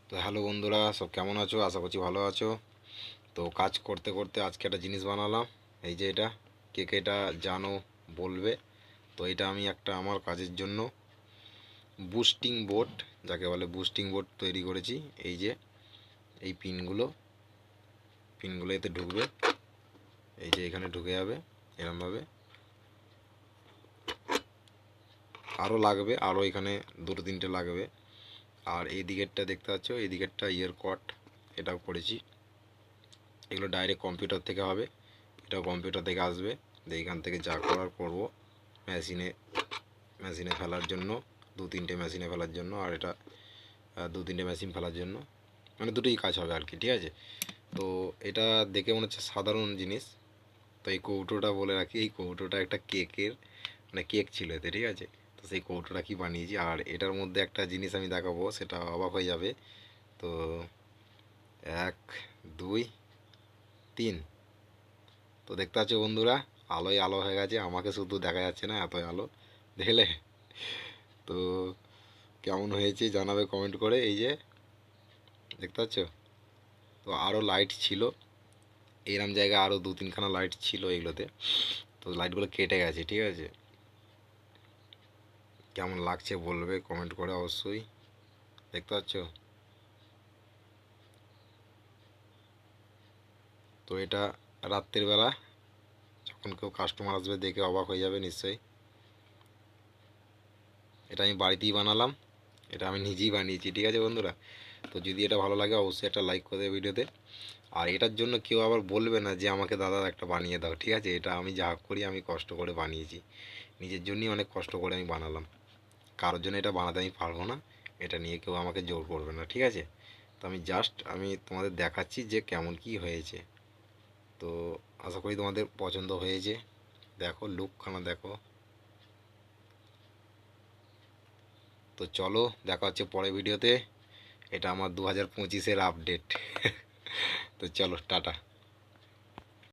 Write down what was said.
তো হ্যালো বন্ধুরা, সব কেমন আছো? আশা করছি ভালো আছো। তো কাজ করতে করতে আজকে একটা জিনিস বানালাম। এই যে এটা, কে কে এটা জানো বলবে। তো এটা আমি একটা আমার কাজের জন্য বুস্টিং বোর্ড, যাকে বলে বুস্টিং বোর্ড তৈরি করেছি। এই যে এই পিনগুলো পিনগুলো এতে ঢুকবে, এই যে এখানে ঢুকে যাবে এরমভাবে। আরও লাগবে, আরও এখানে দুটো তিনটে লাগবে। আর এই দিকেরটা দেখতে পাচ্ছ, এই দিকেরটা ইয়ার কট, এটাও করেছি। এগুলো ডাইরেক্ট কম্পিউটার থেকে হবে, এটাও কম্পিউটার থেকে আসবে। এইখান থেকে যা করার করবো। মেশিনে মেশিনে ফেলার জন্য, দু তিনটে মেশিনে ফেলার জন্য, আর এটা দু তিনটে মেশিন ফেলার জন্য, মানে দুটোই কাজ হবে আর কি, ঠিক আছে। তো এটা দেখে মনে হচ্ছে সাধারণ জিনিস। তো এই কৌটোটা বলে রাখি, এই কৌটোটা একটা কেকের, মানে কেক ছিল এতে, ঠিক আছে। তো সেই কৌটোটা কি বানিয়েছি, আর এটার মধ্যে একটা জিনিস আমি দেখাবো, সেটা অবাক হয়ে যাবে। তো এক, দুই, তিন। তো দেখতে পাচ্ছ বন্ধুরা, আলোয় আলো হয়ে গেছে, আমাকে শুধু দেখা যাচ্ছে না, এতই আলো, দেখলে? তো কেমন হয়েছে জানাবে কমেন্ট করে। এই যে দেখতে পাচ্ছ, তো আরও লাইট ছিল, এরম জায়গায় আরও দু তিনখানা লাইট ছিল এগুলোতে। তো লাইটগুলো কেটে গেছে, ঠিক আছে। কেমন লাগছে বলবে কমেন্ট করে অবশ্যই। দেখতে পাচ্ছ, তো এটা রাত্রের বেলা যখন কেউ কাস্টমার আসবে দেখে অবাক হয়ে যাবে নিশ্চয়ই। এটা আমি বাড়িতেই বানালাম, এটা আমি নিজেই বানিয়েছি, ঠিক আছে বন্ধুরা। তো যদি এটা ভালো লাগে অবশ্যই একটা লাইক করে দেবে ভিডিওতে। আর এটার জন্য কেউ আবার বলবে না যে আমাকে দাদা একটা বানিয়ে দাও, ঠিক আছে। এটা আমি যা করি আমি কষ্ট করে বানিয়েছি, নিজের জন্যই অনেক কষ্ট করে আমি বানালাম। কারোর জন্য এটা বানাতে আমি পারবো না, এটা নিয়ে কেউ আমাকে জোর করবে না, ঠিক আছে। তো আমি তোমাদের দেখাচ্ছি যে কেমন কি হয়েছে। তো আশা করি তোমাদের পছন্দ হয়েছে। দেখো লুকখানা দেখো। তো চলো, দেখা হচ্ছে পরের ভিডিওতে। এটা আমার 2025-এর আপডেট। তো চলো, টাটা।